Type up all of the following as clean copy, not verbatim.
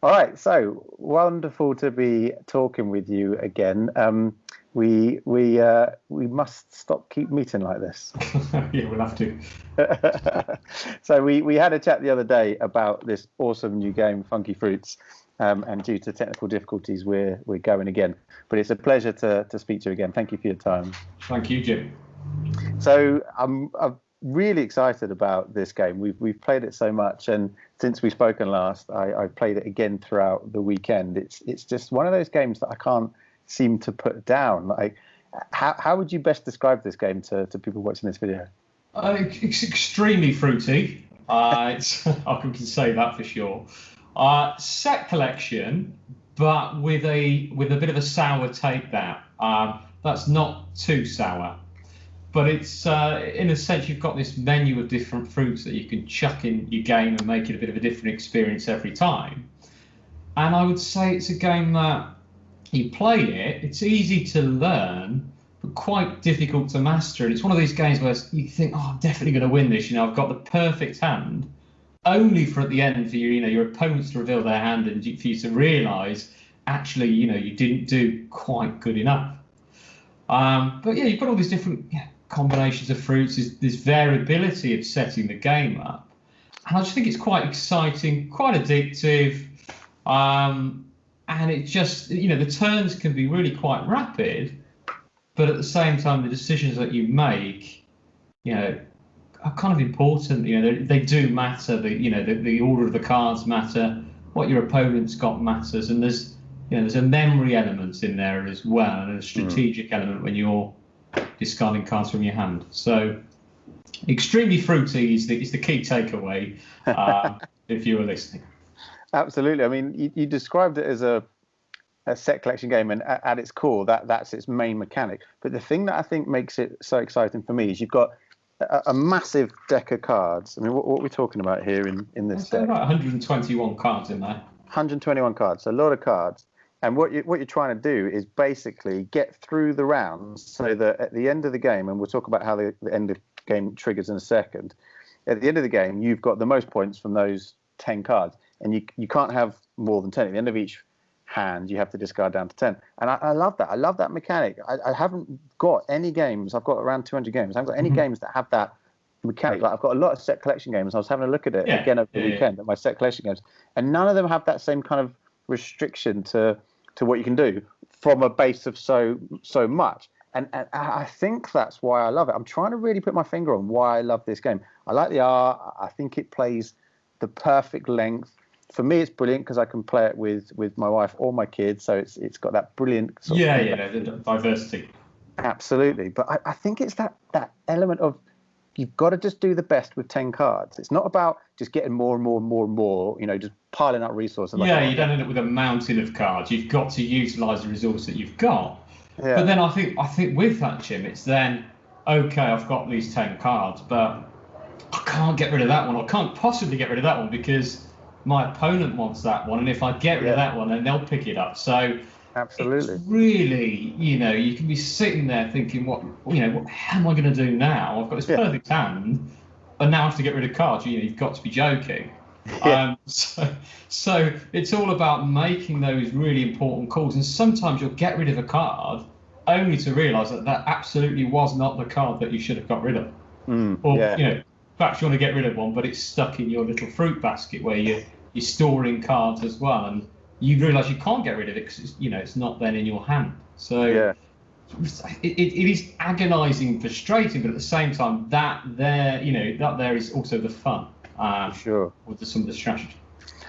All right, so wonderful to be talking with you again. We must keep meeting like this. Yeah, we'll have to. So we had a chat the other day about this awesome new game, Funky Fruits, and due to technical difficulties, we're going again. But it's a pleasure to speak to you again. Thank you for your time. Thank you, Jim. So I'm really excited about this game. We've played it so much, and since we've spoken last, I played it again throughout the weekend. It's just one of those games that I can't seem to put down. Like, how would you best describe this game to people watching this video? It's extremely fruity. I can say that for sure. Set collection, but with a bit of a sour take. That's not too sour. But it's, in a sense, you've got this menu of different fruits that you can chuck in your game and make it a bit of a different experience every time. And I would say it's a game that you play it, it's easy to learn, but quite difficult to master. And it's one of these games where you think, oh, I'm definitely going to win this. I've got the perfect hand, only for at the end for your opponents to reveal their hand and for you to realise, actually, you didn't do quite good enough. But yeah, you've got all these different combinations of fruits, this variability of setting the game up, and I just think it's quite exciting, quite addictive, and it just the turns can be really quite rapid, but at the same time the decisions that you make are kind of important. They do matter. The order of the cards matter, what your opponent's got matters, and there's a memory element in there as well, and a strategic element when you're discarding cards from your hand. So extremely fruity is the key takeaway if you were listening. Absolutely. I mean, you described it as a set collection game, and at its core that's its main mechanic. But the thing that I think makes it so exciting for me is you've got a massive deck of cards. I mean, what are we talking about here in this deck? About 121 cards in there. 121 cards, so a lot of cards. And what you're trying to do is basically get through the rounds so that at the end of the game, and we'll talk about how the end of the game triggers in a second, at the end of the game, you've got the most points from those 10 cards. And you can't have more than 10. At the end of each hand, you have to discard down to 10. And I love that. I love that mechanic. I haven't got any games. I've got around 200 games. I haven't got any games that have that mechanic. Like, I've got a lot of set collection games. I was having a look at it again over the weekend at my set collection games, and none of them have that same kind of restriction to what you can do from a base of so much. And I think that's why I love it. I'm trying to really put my finger on why I love this game. I like the art. I think it plays the perfect length. For me, it's brilliant because I can play it with my wife or my kids. So it's got that brilliant sort of the diversity. Absolutely. But I think it's that element of you've got to just do the best with 10 cards. It's not about just getting more and more and more and more, just piling up resources. You don't end up with a mountain of cards. You've got to utilise the resource that you've got. Yeah. But then I think with that, Jim, it's then, okay, I've got these 10 cards, but I can't get rid of that one. I can't possibly get rid of that one because my opponent wants that one. And if I get rid of that one, then they'll pick it up. So absolutely, it's really, you can be sitting there thinking, what am I going to do now? I've got this perfect hand, and now I have to get rid of cards. You've got to be joking. So it's all about making those really important calls, and sometimes you'll get rid of a card only to realise that absolutely was not the card that you should have got rid of. Perhaps you want to get rid of one, but it's stuck in your little fruit basket where you're storing cards as well, and you realise you can't get rid of it because it's not then in your hand. So it is agonising, frustrating, but at the same time, that there is also the fun. Sure. With some of the strategy.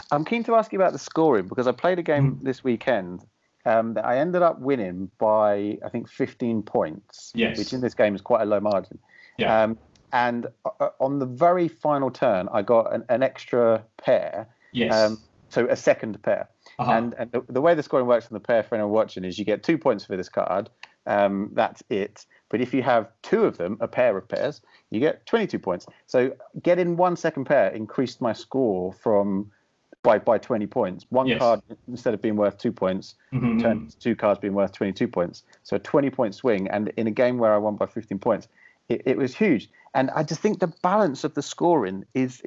I'm keen to ask you about the scoring because I played a game this weekend that I ended up winning by, I think, 15 points, which in this game is quite a low margin. Yeah. And on the very final turn, I got an extra pair. Yes. So a second pair. And the way the scoring works on the pair for anyone watching is you get 2 points for this card. That's it. But if you have two of them, a pair of pairs, you get 22 points. So getting one second pair increased my score by 20 points. One card, instead of being worth 2 points, turned to 2 cards being worth 22 points. So a 20-point swing. And in a game where I won by 15 points, it was huge. And I just think the balance of the scoring is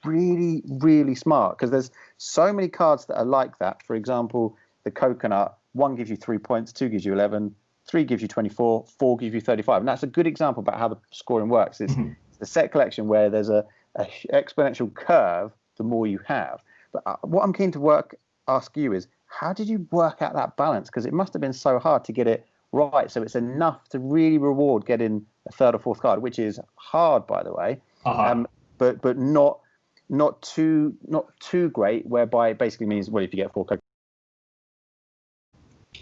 really, really smart, because there's so many cards that are like that. For example, the coconut, 1 gives you 3 points, 2 gives you 11, 3 gives you 24, 4 gives you 35. And that's a good example about how the scoring works. It's the set collection where there's a exponential curve the more you have. But what I'm keen to ask you is, how did you work out that balance? Because it must have been so hard to get it right, so it's enough to really reward getting a third or fourth card, which is hard, by the way, but not too great, whereby it basically means, well, if you get 4 cards.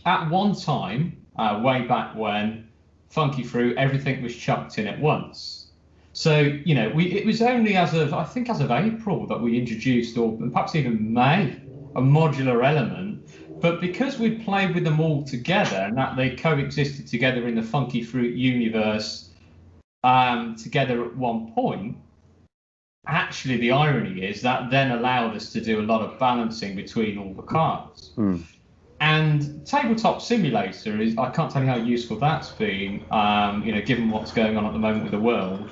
At one time, way back when, Funky Fruit, everything was chucked in at once. So, you know, it was only as of April that we introduced, or perhaps even May, a modular element. But because we played with them all together, and that they coexisted together in the Funky Fruit universe together at one point, actually the irony is that then allowed us to do a lot of balancing between all the cards. And Tabletop Simulator is, I can't tell you how useful that's been, you know, given what's going on at the moment with the world,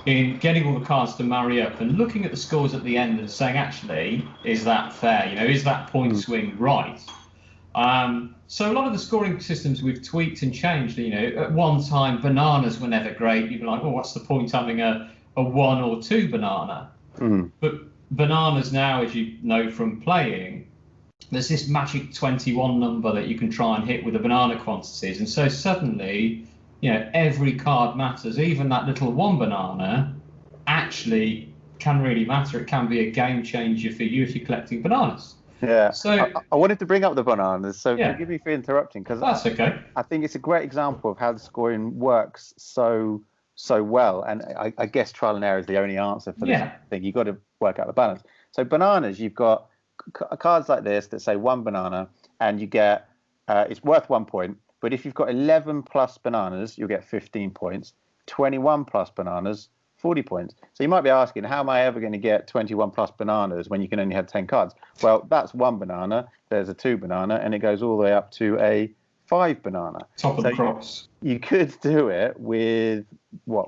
in getting all the cards to marry up and looking at the scores at the end and saying, actually, is that fair? You know, is that point swing right? So a lot of the scoring systems we've tweaked and changed. You know, at one time, bananas were never great. You'd be like, well, what's the point having a 1 or 2 banana? But bananas now, as you know from playing, there's this magic 21 number that you can try and hit with the banana quantities. And so suddenly, you know, every card matters. Even that little 1 banana actually can really matter. It can be a game changer for you if you're collecting bananas. Yeah. So I wanted to bring up the bananas, so forgive me for interrupting, because that's okay. I think it's a great example of how the scoring works so well. And I guess trial and error is the only answer for this thing. You've got to work out the balance. So bananas, you've got cards like this that say 1 banana, and you get it's worth 1 point. But if you've got 11 plus bananas, you'll get 15 points. 21 plus bananas, 40 points. So you might be asking, how am I ever going to get 21 plus bananas when you can only have 10 cards? Well, that's 1 banana, there's a 2 banana, and it goes all the way up to a 5 banana. Top of the crops. You could do it with,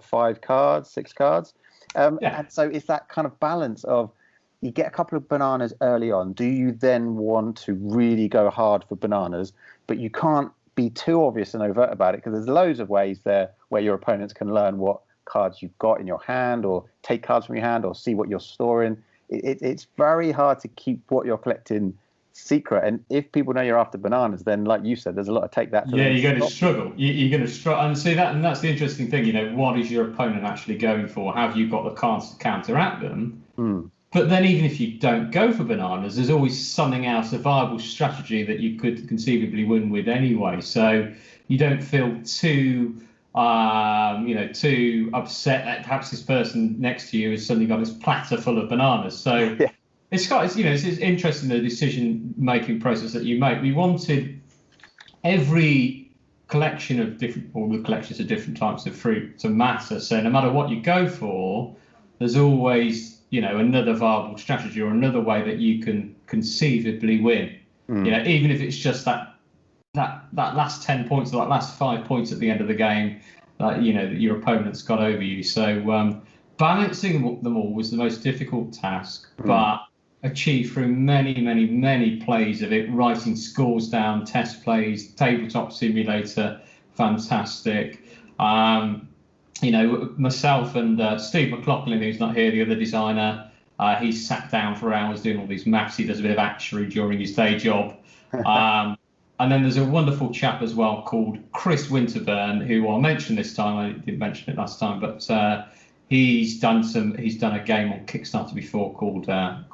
5 cards, 6 cards? And so it's that kind of balance of, you get a couple of bananas early on. Do you then want to really go hard for bananas? But you can't be too obvious and overt about it, because there's loads of ways there where your opponents can learn what cards you've got in your hand, or take cards from your hand, or see what you're storing. It's very hard to keep what you're collecting secret, and if people know you're after bananas, then like you said, there's a lot of take that to you're going to struggle. You're going to struggle, and see that, and that's the interesting thing. You know, what is your opponent actually going for? Have you got the cards to counteract them? But then even if you don't go for bananas, there's always something else, a viable strategy that you could conceivably win with anyway. So you don't feel too too upset that perhaps this person next to you has suddenly got this platter full of bananas. So it's interesting, the decision-making process that you make. We wanted every collection of all the collections of different types of fruit to matter. So no matter what you go for, there's always, another viable strategy or another way that you can conceivably win. Even if it's just that last 10 points or that last 5 points at the end of the game, that your opponent's got over you. So balancing them all was the most difficult task, but achieved through many plays of it, writing scores down, test plays, Tabletop Simulator, fantastic. Myself and Steve McLaughlin, who's not here, the other designer, he's sat down for hours doing all these maths. He does a bit of actuary during his day job. And then there's a wonderful chap as well called Chris Winterburn, who I'll mention this time. I didn't mention it last time, but he's done a game on Kickstarter before called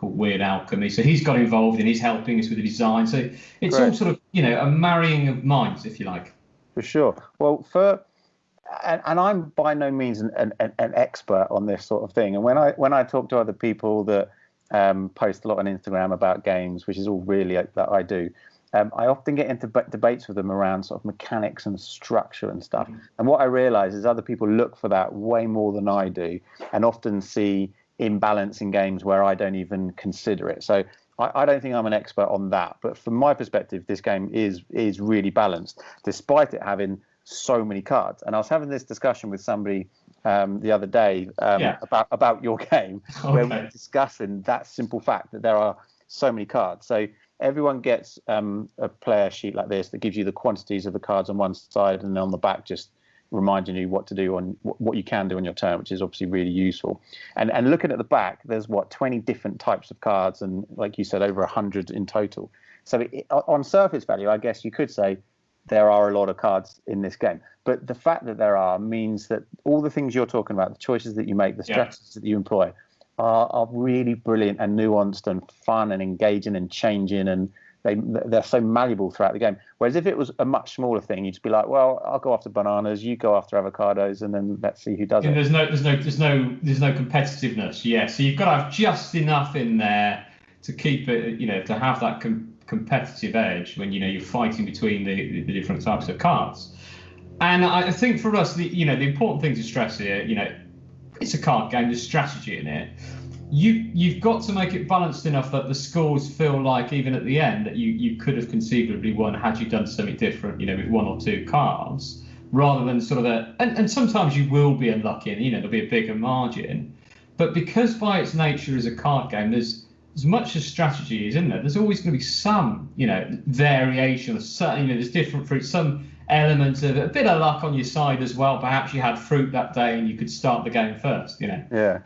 Weird Alchemy. So he's got involved and he's helping us with the design. So it's all sort of a marrying of minds, if you like. For sure. Well, and I'm by no means an expert on this sort of thing. And when I talk to other people that post a lot on Instagram about games, which is all really that I do, I often get into debates with them around sort of mechanics and structure and stuff. And what I realize is other people look for that way more than I do, and often see imbalance in games where I don't even consider it. So I don't think I'm an expert on that. But from my perspective, this game is really balanced, despite it having so many cards. And I was having this discussion with somebody the other day about your game, where we were discussing that simple fact that there are so many cards. So everyone gets a player sheet like this that gives you the quantities of the cards on one side, and on the back just reminding you what to do on what you can do on your turn, which is obviously really useful. And looking at the back, there's 20 different types of cards, and like you said, over 100 in total. So on surface value, I guess you could say there are a lot of cards in this game. But the fact that there are means that all the things you're talking about, the choices that you make, the strategies that you employ, are really brilliant and nuanced and fun and engaging and changing, and they're so malleable throughout the game. Whereas if it was a much smaller thing, you'd just be like, well, I'll go after bananas, you go after avocados, and then let's see who does it. There's no competitiveness. Yeah, so you've got to have just enough in there to keep it, to have that competitive edge when you're fighting between the different types of cards. And I think for us, the important thing to stress here, it's a card game. There's strategy in it. You've got to make it balanced enough that the scores feel like, even at the end, that you could have conceivably won had you done something different, with one or two cards, rather than sort of and sometimes you will be unlucky and, there'll be a bigger margin. But because by its nature as a card game, there's as much as strategy is in there, there's always going to be some, variation. There's different fruits, some element of a bit of luck on your side as well. Perhaps you had fruit that day and you could start the game first, Yeah.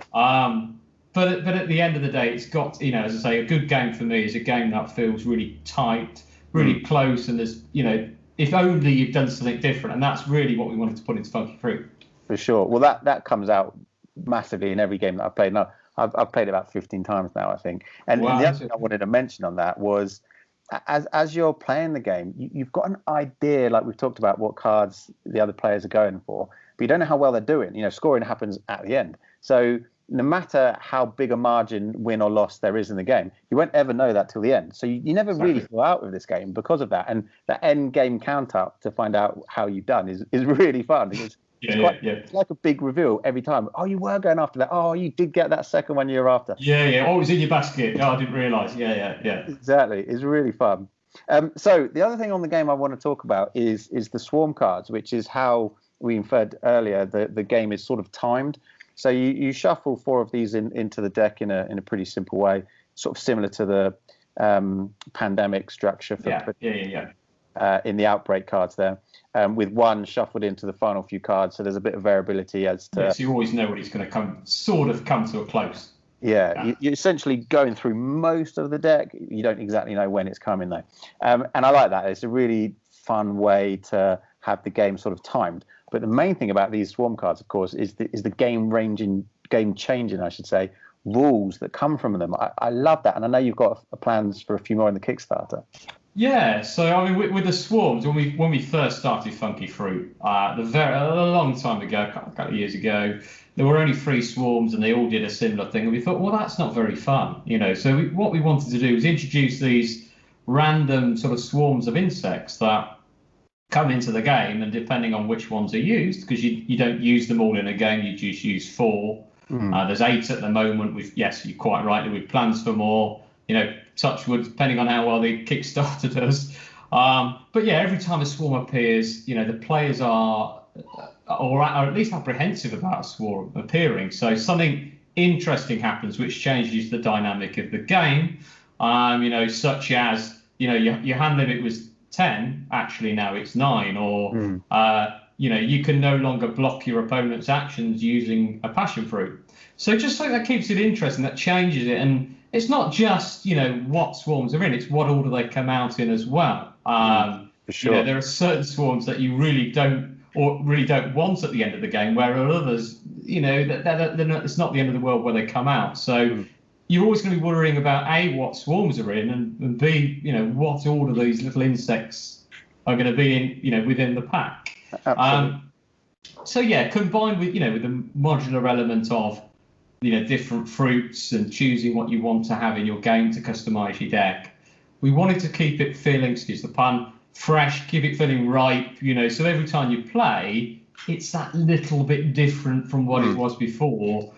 But at the end of the day, it's got, as I say, a good game for me is a game that feels really tight, really close, and there's, if only you've done something different, and that's really what we wanted to put into Funky Fruit. For sure. Well, that comes out massively in every game that I've played. Now, I've played about 15 times now, I think. And the other thing I wanted to mention on that was, as you're playing the game, you've got an idea, like we've talked about, what cards the other players are going for, but you don't know how well they're doing. Scoring happens at the end. So no matter how big a margin, win or loss, there is in the game, you won't ever know that till the end. So you never really go out with this game because of that. And the end game count up to find out how you've done is really fun. It's like a big reveal every time. Oh, you were going after that. Oh, you did get that second one you were after. Yeah. Oh, it was in your basket. Oh, I didn't realise. Yeah. Exactly. It's really fun. So the other thing on the game I want to talk about is the swarm cards, which is how we inferred earlier the game is sort of timed. So you shuffle 4 of these into the deck in a pretty simple way, sort of similar to the pandemic structure in the outbreak cards there, with one shuffled into the final few cards. So there's a bit of variability as to. Yes, you always know when it's going to come to a close. Yeah, you're essentially going through most of the deck. You don't exactly know when it's coming though, and I like that. It's a really fun way to have the game sort of timed. But the main thing about these swarm cards, of course, is the game changing, I should say, rules that come from them. I love that, and I know you've got plans for a few more in the Kickstarter. Yeah, so I mean, with the swarms, when we first started Funky Fruit, a long time ago, a couple of years ago, there were only 3 swarms, and they all did a similar thing, and we thought, well, that's not very fun, So what we wanted to do was introduce these random sort of swarms of insects that come into the game, and depending on which ones are used, because you don't use them all in a game, you just use 4. There's 8 at the moment. You're quite right, with plans for more. Touch wood, depending on how well the Kickstarter does. But yeah, every time a swarm appears, the players are at least apprehensive about a swarm appearing. So something interesting happens, which changes the dynamic of the game. Such as your hand limit was 10, actually now it's 9, or you can no longer block your opponent's actions using a passion fruit. So just something that keeps it interesting, that changes it, and it's not just what swarms are in, it's what order they come out in as well. For sure. There are certain swarms that you really don't want at the end of the game, where others, it's not the end of the world where they come out. So you're always going to be worrying about A, what swarms are in, and B, what order these little insects are going to be in, within the pack. Absolutely. So yeah, combined with with the modular element of different fruits and choosing what you want to have in your game to customize your deck, we wanted to keep it feeling, excuse the pun, fresh, keep it feeling ripe. So every time you play, it's that little bit different from what it was before,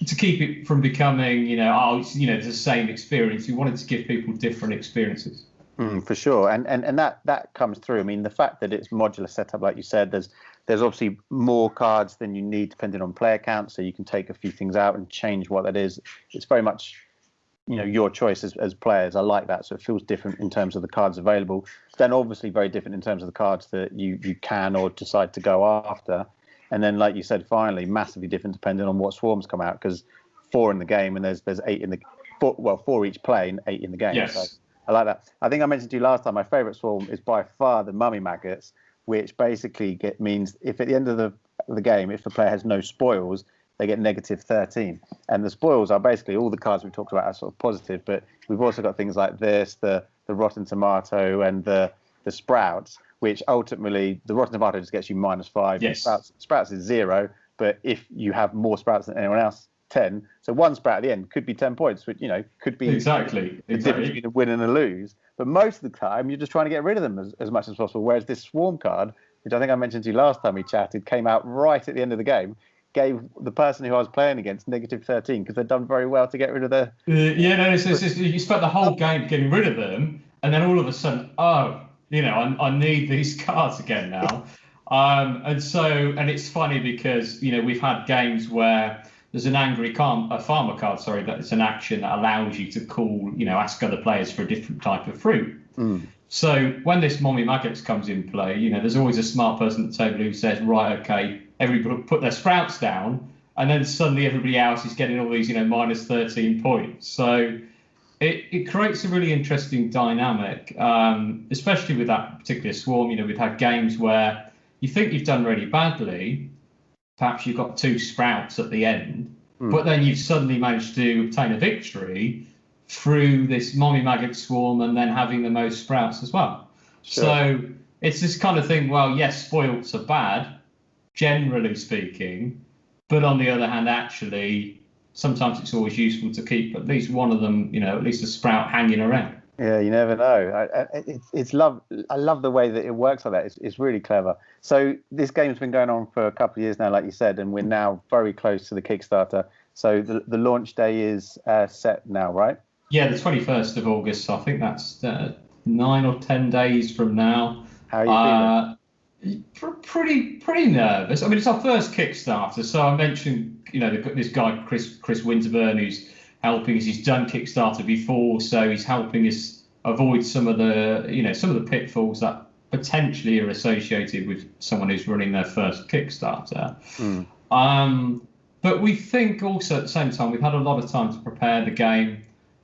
to keep it from becoming it's the same experience. We wanted to give people different experiences. For sure, and that comes through. I mean, the fact that it's modular setup, like you said, there's obviously more cards than you need depending on player count, so you can take a few things out and change what that is. It's very much, your choice as players. I like that, so it feels different in terms of the cards available. Then obviously very different in terms of the cards that you can or decide to go after. And then, like you said, finally, massively different depending on what swarms come out, because 4 in the game and there's 8 in the 4 each play and 8 in the game. Yes. So I like that. I think I mentioned to you last time, my favourite swarm is by far the mummy maggots, which basically means if at the end of the game, if the player has no spoils, they get -13. And the spoils are basically all the cards we talked about are sort of positive, but we've also got things like this, the rotten tomato and the sprouts, which ultimately the rotten tomato just gets you -5. Yes. Sprouts is 0, but if you have more sprouts than anyone else, 10. So one sprout at the end could be 10 points, which could be exactly the difference between a win and a lose. But most of the time, you're just trying to get rid of them as much as possible. Whereas this swarm card, which I think I mentioned to you last time we chatted, came out right at the end of the game, gave the person who I was playing against -13 because they'd done very well to get rid of their. You spent the whole game getting rid of them, and then all of a sudden, I need these cards again now. And it's funny because we've had games where there's an angry farmer card, that it's an action that allows you to call, ask other players for a different type of fruit. So when this mommy maggots comes in play, there's always a smart person at the table who says, right, okay, everybody put their sprouts down, and then suddenly everybody else is getting all these, -13 points. So it creates a really interesting dynamic, especially with that particular swarm. We've had games where you think you've done really badly. Perhaps you've got 2 sprouts at the end, but then you've suddenly managed to obtain a victory through this mommy maggot swarm and then having the most sprouts as well. Sure. So it's this kind of thing, well, yes, spoilts are bad, generally speaking, but on the other hand, actually, sometimes it's always useful to keep at least one of them, at least a sprout hanging around. Yeah, you never know. I love the way that it works like that. It's really clever. So this game's been going on for a couple of years now, like you said, and we're now very close to the Kickstarter. So the launch day is set now, right? Yeah, the 21st of August. So I think that's 9 or 10 days from now. How are you feeling? Pretty nervous. I mean, it's our first Kickstarter. So I mentioned, this guy Chris Winterburn, who's helping us. He's done Kickstarter before, so he's helping us avoid some of the pitfalls that potentially are associated with someone who's running their first Kickstarter. But we think also at the same time we've had a lot of time to prepare the game.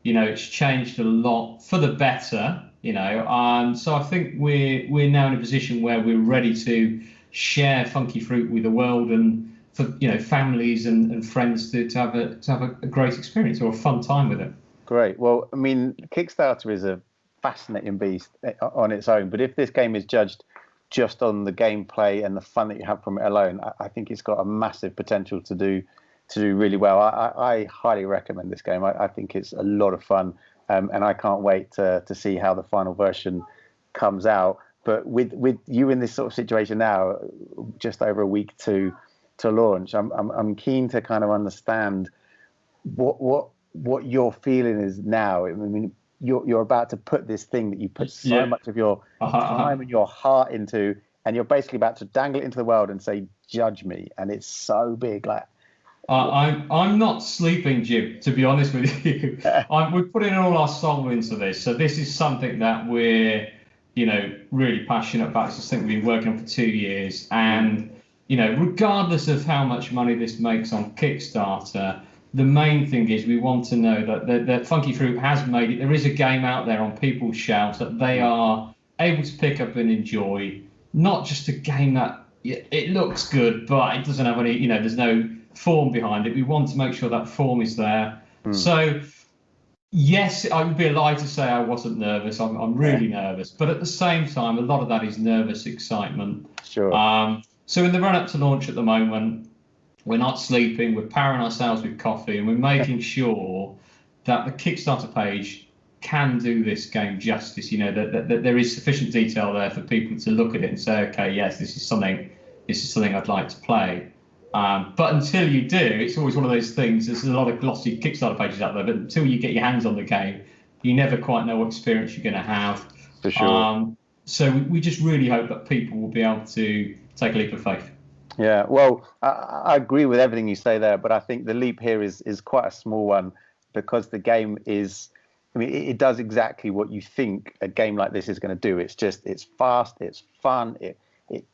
It's changed a lot for the better. So I think we're now in a position where we're ready to share Funky Fruit with the world and for families and friends to have a great experience or a fun time with it. Great. Well, I mean, Kickstarter is a fascinating beast on its own, but if this game is judged just on the gameplay and the fun that you have from it alone, I think it's got a massive potential to do really well. I highly recommend this game. I think it's a lot of fun, and I can't wait to see how the final version comes out. But with you in this sort of situation now, just over a week to launch, I'm keen to kind of understand what your feeling is now. I mean, you're about to put this thing that you put so much of your time and your heart into, and you're basically about to dangle it into the world and say, "Judge me," and it's so big, like. I'm not sleeping, Jim, to be honest with you. We're putting all our soul into this, so this is something that we're, really passionate about. It's something we've been working on for 2 years, and regardless of how much money this makes on Kickstarter, the main thing is we want to know that Funky Fruit has made it. There is a game out there on people's shelves that they are able to pick up and enjoy. Not just a game that it looks good, but it doesn't have any, there's no form behind it. We want to make sure that form is there. So yes, I would be a lie to say I wasn't nervous. I'm really nervous, but at the same time, a lot of that is nervous excitement. Sure. So in the run up to launch at the moment, we're not sleeping. We're powering ourselves with coffee, and we're making sure that the Kickstarter page can do this game justice. That there is sufficient detail there for people to look at it and say, okay, yes, this is something I'd like to play. But until you do, it's always one of those things. There's a lot of glossy Kickstarter pages out there, but until you get your hands on the game, you never quite know what experience you're going to have. For sure. So we just really hope that people will be able to take a leap of faith. Yeah, well, I agree with everything you say there, but I think the leap here is quite a small one because the game is, I mean, it does exactly what you think a game like this is going to do. It's fast, it's fun, it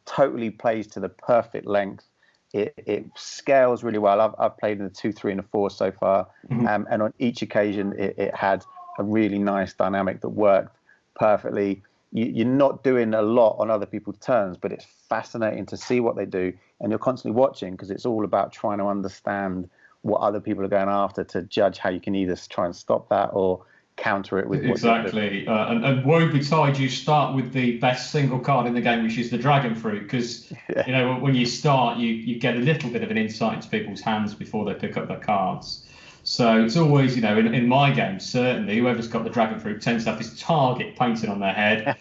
totally plays to the perfect length. It scales really well. I've played in the 2, 3, and the 4 so far, and on each occasion it had a really nice dynamic that worked perfectly. You're not doing a lot on other people's turns, but it's fascinating to see what they do, and you're constantly watching because it's all about trying to understand what other people are going after to judge how you can either try and stop that or counter it with exactly. And woe betide you start with the best single card in the game, which is the dragon fruit, because you know when you start, you get a little bit of an insight into people's hands before they pick up their cards. So it's always, you know, in my game, certainly, whoever's got the dragon fruit tends to have this target painted on their head.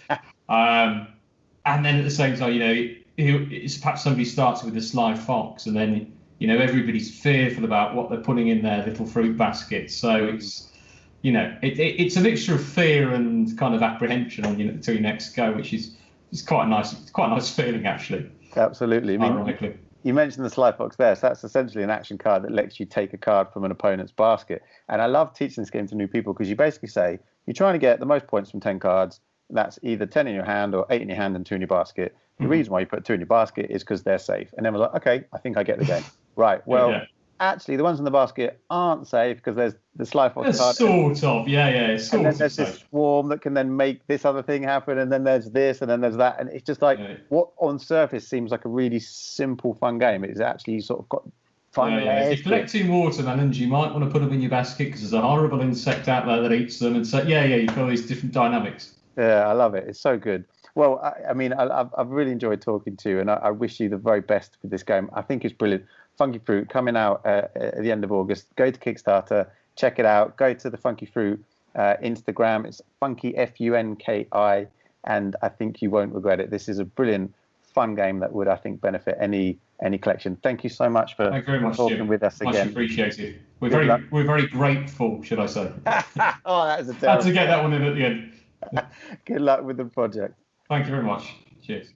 And then at the same time, you know, it's perhaps somebody starts with a sly fox, and then, you know, everybody's fearful about what they're putting in their little fruit basket. So it's, you know, it's a mixture of fear and kind of apprehension on you until your next go, which is quite a nice feeling, actually. Absolutely. I mean, ironically. You mentioned the Sly Fox there, so that's essentially an action card that lets you take a card from an opponent's basket. And I love teaching this game to new people because you basically say, you're trying to get the most points from 10 cards. That's either 10 in your hand or 8 in your hand and 2 in your basket. The reason why you put 2 in your basket is because they're safe. And then we're like, okay, I think I get the game. Right, well, actually, the ones in the basket aren't safe because there's the Sly Fox card. Sort of, yeah. And then there's this swarm that can then make this other thing happen, and then there's this, and then there's that, and it's just like what on surface seems like a really simple, fun game. It's actually sort of got fun layers. If you're collecting watermelons, you might want to put them in your basket because there's a horrible insect out there that eats them, and so you've got all these different dynamics. Yeah, I love it. It's so good. Well, I mean, I've really enjoyed talking to you, and I wish you the very best with this game. I think it's brilliant. Funky Fruit coming out at the end of August. Go to Kickstarter, check it out. Go to the Funky Fruit Instagram. It's Funky Funki, and I think you won't regret it. This is a brilliant, fun game that would, I think, benefit any collection. Thank you so much for talking Jim. with us again. Much appreciated. We're very grateful, should I say? Oh, that is a terrible. Had to get that one in at the end. Good luck with the project. Thank you very much. Cheers.